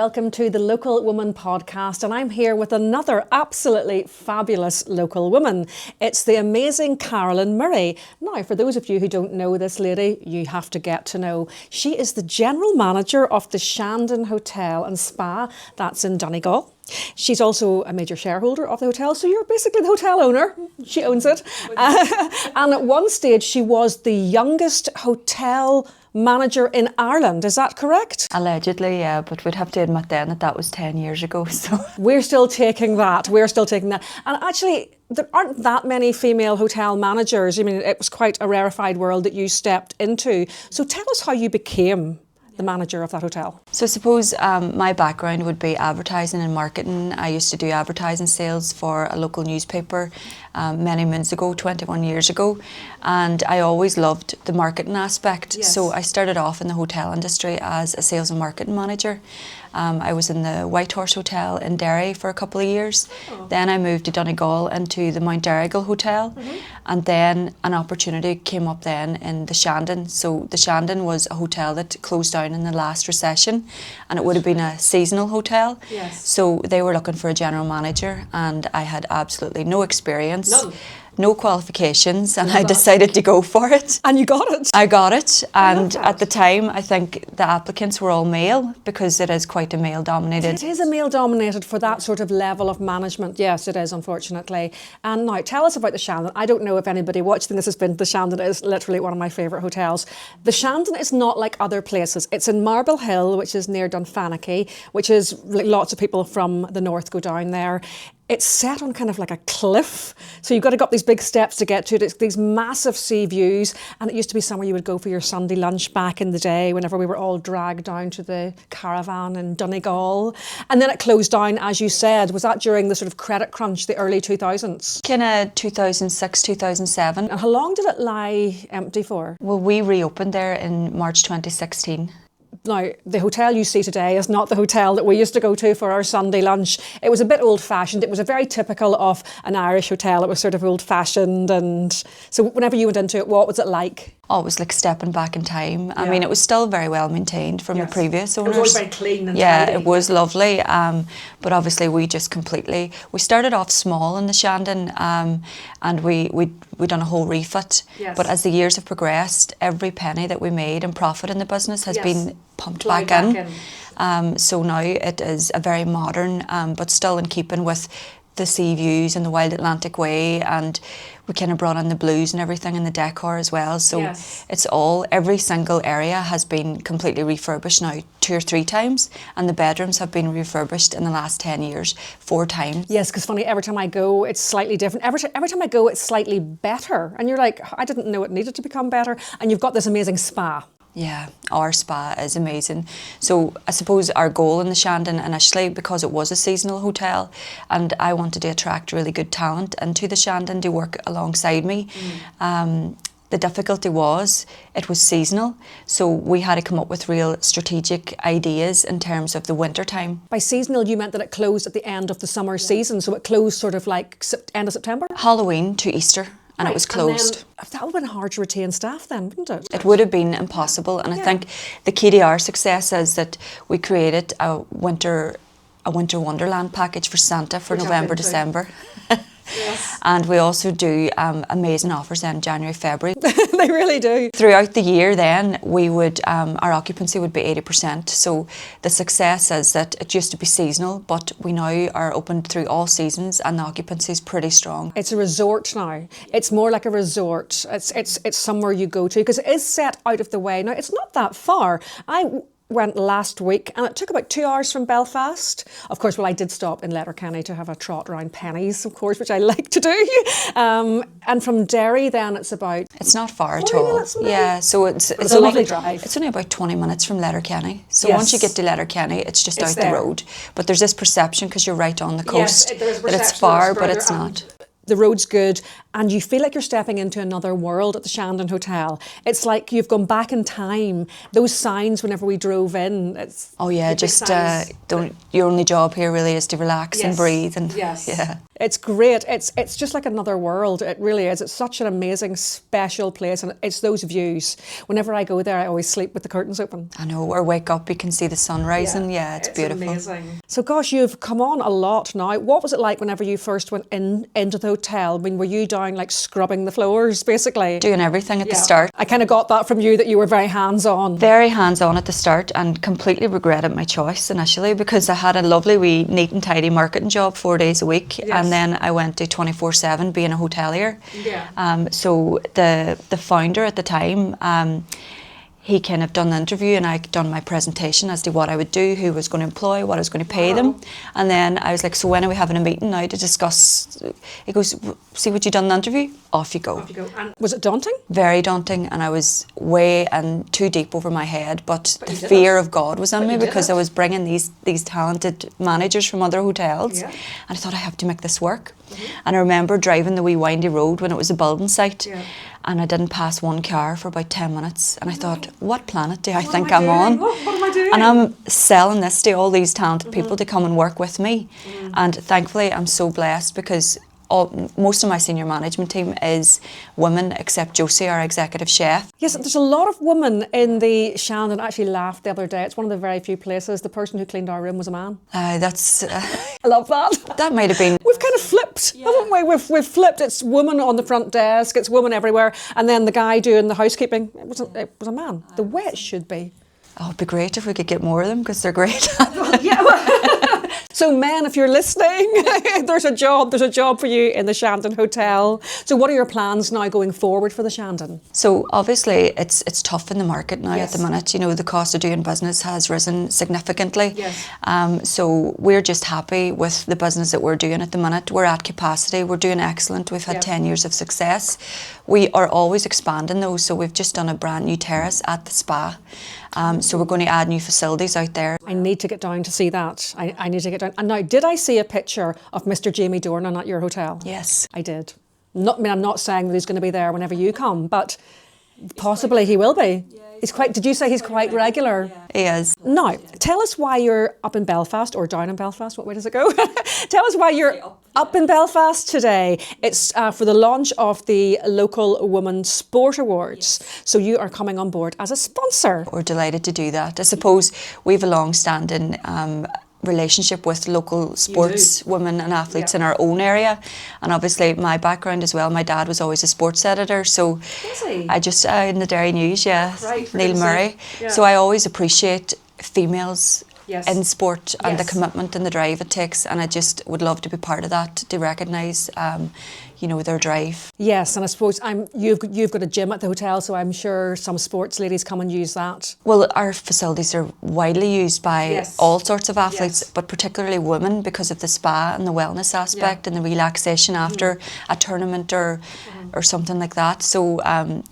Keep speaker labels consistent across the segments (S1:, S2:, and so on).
S1: welcome to the Local Woman podcast, and I'm here with another absolutely fabulous local woman. It's the amazing Carolynne Murray. Now, for those of you who don't know this lady, you have to get to know. She is the general manager of the Shandon Hotel and Spa, that's in Donegal. She's also a major shareholder of the hotel, so you're basically the hotel owner. She owns it. And at one stage, she was the youngest hotel manager in Ireland. Is that correct?
S2: Allegedly, yeah, but we'd have to admit then that was 10 years ago. So
S1: We're still taking that. And actually, there aren't that many female hotel managers. I mean, it was quite a rarefied world that you stepped into. So tell us how you became the manager of that hotel.
S2: I suppose my background would be advertising and marketing. I used to do advertising sales for a local newspaper many moons ago, 21 years ago, and I always loved the marketing aspect.
S1: Yes.
S2: So I started off in the hotel industry as a sales and marketing manager. I was in the White Horse Hotel in Derry for a couple of years. Then I moved to Donegal into the Mount Donegal Hotel, and then an opportunity came up then in the Shandon. So the Shandon was a hotel that closed down in the last recession, and it would have been a seasonal hotel.
S1: Yes.
S2: So they were looking for a general manager, and I had absolutely no experience.
S1: None.
S2: No qualifications, and I decided to go for it.
S1: And you got it.
S2: I got it, and
S1: that.
S2: at the time I think the applicants were all male, because it is quite a male dominated.
S1: It is a male dominated for that sort of level of management. Yes, it is, unfortunately. And now tell us about the Shandon. I don't know if anybody watching this has been to the Shandon. It is literally one of my favourite hotels. The Shandon is not like other places. It's in Marble Hill, which is near Dunfanaghy, which is like lots of people from the north go down there. It's set on kind of like a cliff. So you've got to go up these big steps to get to it. It's these massive sea views. And it used to be somewhere you would go for your Sunday lunch back in the day whenever we were all dragged down to the caravan in Donegal. And then it closed down, as you said. Was that during the sort of credit crunch, the early 2000s?
S2: Kind of 2006, 2007.
S1: And how long did it lie empty for?
S2: Well, we reopened there in March 2016.
S1: Now, the hotel you see today is not the hotel that we used to go to for our Sunday lunch. It was a bit old-fashioned. It was a very typical of an Irish hotel. It was sort of old-fashioned. And so whenever you went into it, what was it like?
S2: Oh, it was like stepping back in time. I mean, it was still very well maintained from the previous owners.
S1: It was always very clean and
S2: yeah,
S1: tidy.
S2: it was lovely. But obviously we just completely, we started off small in the Shandon, and we done a whole refit.
S1: Yes.
S2: But as the years have progressed, every penny that we made in profit in the business has been pumped
S1: Plowed
S2: back in.
S1: in.
S2: So now it is a very modern, but still in keeping with the sea views and the Wild Atlantic Way, and we kind of brought in the blues and everything in the decor as well. So it's all, every single area has been completely refurbished now 2 or 3 times, and the bedrooms have been refurbished in the last 10 years 4 times.
S1: Yes, because funny, every time I go, it's slightly different. Every time I go, it's slightly better. And you're like, I didn't know it needed to become better. And you've got this amazing spa.
S2: Yeah, our spa is amazing. So I suppose our goal in the Shandon initially, because it was a seasonal hotel and I wanted to attract really good talent into the Shandon to work alongside me, the difficulty was it was seasonal, so we had to come up with real strategic ideas in terms of the winter time.
S1: By seasonal, you meant that it closed at the end of the summer season, so it closed sort of like end of September?
S2: Halloween to Easter. And it was closed.
S1: And that would have been hard to retain staff then, wouldn't it?
S2: It would have been impossible, and I think the key to our success is that we created a winter wonderland package for Santa for November, December.
S1: Yes.
S2: And we also do amazing offers in January, February.
S1: They really do.
S2: Throughout the year then, we would, our occupancy would be 80%. So the success is that it used to be seasonal, but we now are open through all seasons and the occupancy is pretty strong.
S1: It's a resort now. It's more like a resort. It's somewhere you go to because it is set out of the way. Now, it's not that far. I went last week and it took about 2 hours from Belfast. Of course, well, I did stop in Letterkenny to have a trot around Pennies, of course, which I like to do. And from Derry then it's about...
S2: It's not far at
S1: 40
S2: all.
S1: minutes maybe?
S2: Yeah, so it's
S1: a
S2: only,
S1: lovely drive.
S2: It's only about 20 minutes from Letterkenny. So
S1: Yes.
S2: once you get to Letterkenny, it's just
S1: It's
S2: out
S1: there.
S2: the road. But there's this perception, because you're right on the coast,
S1: there is a
S2: that it's
S1: perception
S2: far,
S1: that
S2: but
S1: it's
S2: it's
S1: further,
S2: not.
S1: the road's good, and you feel like you're stepping into another world at the Shandon Hotel. It's like you've gone back in time. Those signs whenever we drove in, it's...
S2: Oh yeah, just don't. Your only job here really is to relax and breathe, and yeah.
S1: It's great. It's just like another world. It really is. It's such an amazing, special place, and it's those views. Whenever I go there, I always sleep with the curtains open.
S2: I know, or wake up, you can see the sun rising. Yeah, it's beautiful.
S1: Amazing. So gosh, you've come on a lot now. What was it like whenever you first went into the hotel? I mean, were you down like scrubbing the floors, basically?
S2: Doing everything at the start.
S1: I kind of got that from you, that you were very hands-on.
S2: Very hands-on at the start, and completely regretted my choice initially, because I had a lovely wee neat and tidy marketing job 4 days a week, and then I went to 24/7 being a hotelier. So the founder at the time, he kind of done the interview, and I'd done my presentation as to what I would do, who I was going to employ, what I was going to pay them. And then I was like, so when are we having a meeting now to discuss? He goes, see what you done in the interview? Off you go. And
S1: was it daunting?
S2: Very daunting, and I was way and too deep over my head, but the fear of God was on me, because I was bringing these talented managers from other hotels, and I thought, I have to make this work. And I remember driving the wee windy road when it was a building site, and I didn't pass one car for about 10 minutes, and I thought, what planet do I think I'm on?
S1: What am I doing?
S2: And I'm selling this to all these talented people to come and work with me. And thankfully I'm so blessed, because most of my senior management team is women, except Josie, our executive chef.
S1: Yes, there's a lot of women in the Shandon. I actually laughed the other day. It's one of the very few places. The person who cleaned our room was a man.
S2: That's...
S1: I love that.
S2: That might have been...
S1: We've kind of flipped, haven't we? We've flipped. It's women on the front desk, it's women everywhere, and then the guy doing the housekeeping, it was a man. The way it should be.
S2: Oh, it'd be great if we could get more of them, because they're great.
S1: So men, if you're listening, there's a job for you in the Shandon Hotel. So what are your plans now going forward for the Shandon?
S2: So obviously it's tough in the market now at the minute. You know, the cost of doing business has risen significantly. So we're just happy with the business that we're doing at the minute. We're at capacity, we're doing excellent. We've had 10 years of success. We are always expanding though, so we've just done a brand new terrace at the spa. So we're going to add new facilities out there.
S1: I need to get down to see that. I need to get down. And now, did I see a picture of Mr. Jamie Dornan at your hotel?
S2: Yes.
S1: I did. I mean, I'm not saying that he's going to be there whenever you come, but possibly he will be. He's quite. Did you say he's quite regular?
S2: He is.
S1: Now, tell us why you're up in Belfast, or down in Belfast. What way does it go? Tell us why you're up in Belfast today. It's for the launch of the Local Women Sport Awards. So you are coming on board as a sponsor.
S2: We're delighted to do that. I suppose we have a long-standing relationship with local sports women and athletes in our own area, and obviously my background as well. My dad was always a sports editor, so I just in the Dairy News, Neil Murray. So I always appreciate females in sport and the commitment and the drive it takes, and I just would love to be part of that, to recognise you know, their drive.
S1: Yes, and I suppose you've got a gym at the hotel, so I'm sure some sports ladies come and use that.
S2: Well, our facilities are widely used by all sorts of athletes, but particularly women, because of the spa and the wellness aspect and the relaxation after a tournament or something like that. So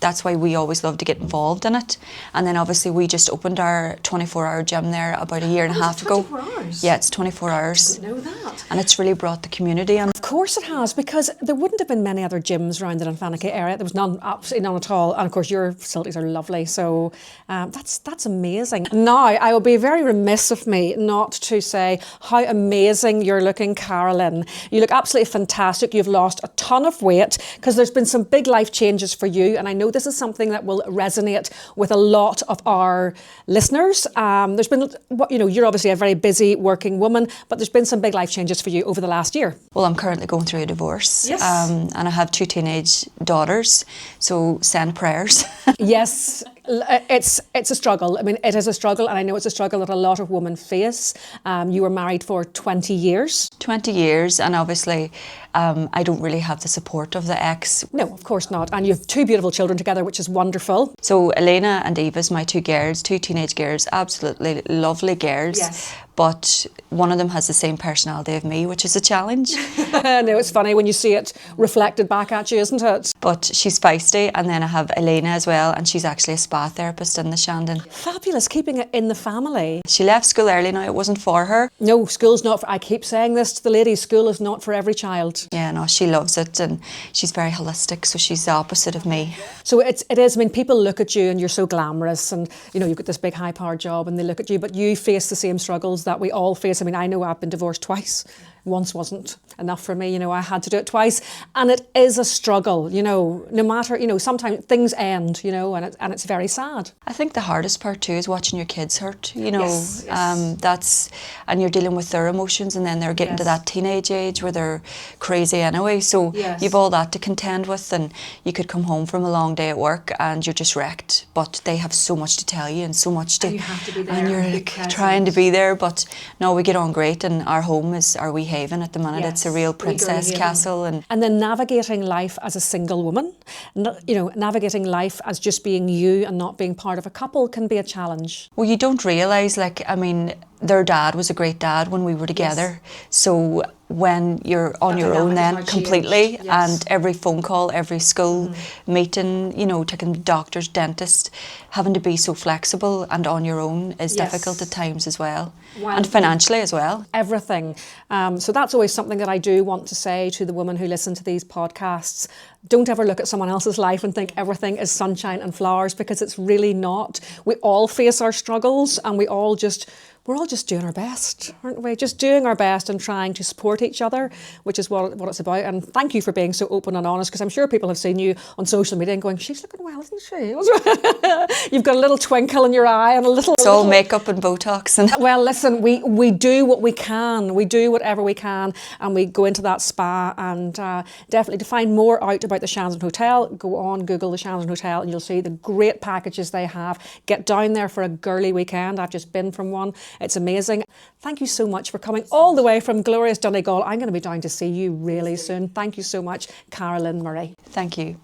S2: that's why we always love to get involved in it. And then obviously we just opened our 24-hour gym there about a year and a half ago.
S1: 24 hours?
S2: Yeah, it's 24 hours.
S1: I didn't know that.
S2: And it's really brought the community in.
S1: Of course it has, because there wouldn't have been many other gyms around the Dunfanaghy area. There was none, absolutely none at all. And of course your facilities are lovely, so that's amazing. Now, I will be very remiss of me not to say how amazing you're looking, Carolynne. You look absolutely fantastic. You've lost a ton of weight, because there's been some big life changes for you, and I know this is something that will resonate with a lot of our listeners. There's been, you know, you're obviously a very busy working woman, but there's been some big life changes for you over the last year.
S2: Well, I'm currently going through a divorce, and I have 2 teenage daughters, so send prayers.
S1: Yes, it's a struggle. I mean, it is a struggle, and I know it's a struggle that a lot of women face. You were married for 20 years.
S2: 20 years, and obviously I don't really have the support of the ex.
S1: No, of course not. And you have 2 beautiful children together, which is wonderful.
S2: So Elena and Eva's my 2 girls, 2 teenage girls, absolutely lovely girls.
S1: Yes.
S2: But one of them has the same personality of me, which is a challenge.
S1: No, it's funny when you see it reflected back at you, isn't it?
S2: But she's feisty, and then I have Elena as well, and she's actually a spa spa therapist in the Shandon.
S1: Fabulous, keeping it in the family.
S2: She left school early now, it wasn't for her.
S1: No, school's not for, I keep saying this to the ladies, school is not for every child.
S2: Yeah, no, she loves it, and she's very holistic, so she's the opposite of me.
S1: So it is, I mean, people look at you and you're so glamorous and, you know, you've got this big high-powered job and they look at you, but you face the same struggles that we all face. I mean, I know I've been divorced twice. Once wasn't enough for me, you know, I had to do it twice. And it is a struggle, you know, no matter, you know, sometimes things end, you know, and it's very sad.
S2: I think the hardest part too is watching your kids hurt, you know.
S1: Yes, yes.
S2: And you're dealing with their emotions, and then they're getting to that teenage age where they're crazy anyway, so you've all that to contend with, and you could come home from a long day at work and you're just wrecked, but they have so much to tell you and so much to,
S1: and you have to be there,
S2: and you're like trying to be there, but no, we get on great, and our home is our wee haven at the minute. It's a real princess castle. And
S1: then navigating life as a single woman, you know, navigating life as just being you and not being part of a couple can be a challenge.
S2: Well, you don't realise, like, I mean, their dad was a great dad when we were together. So when you're on your own then completely, and every phone call, every school meeting, you know, taking doctors, dentist, having to be so flexible and on your own is difficult at times as well. And financially as well.
S1: Everything. So that's always something that I do want to say to the women who listen to these podcasts. Don't ever look at someone else's life and think everything is sunshine and flowers, because it's really not. We all face our struggles, and we're all just doing our best, aren't we? Just doing our best and trying to support each other, which is what it's about. And thank you for being so open and honest, because I'm sure people have seen you on social media and going, she's looking well, isn't she? You've got a little twinkle in your eye and a little...
S2: It's all makeup and Botox. And
S1: well, listen, we do what we can. We do whatever we can, and we go into that spa. And definitely, to find more out about the Shandon Hotel, go on, Google the Shandon Hotel, and you'll see the great packages they have. Get down there for a girly weekend. I've just been from one. It's amazing. Thank you so much for coming all the way from glorious Donegal. I'm going to be down to see you really soon. Thank you so much, Carolynne Murray.
S2: Thank you.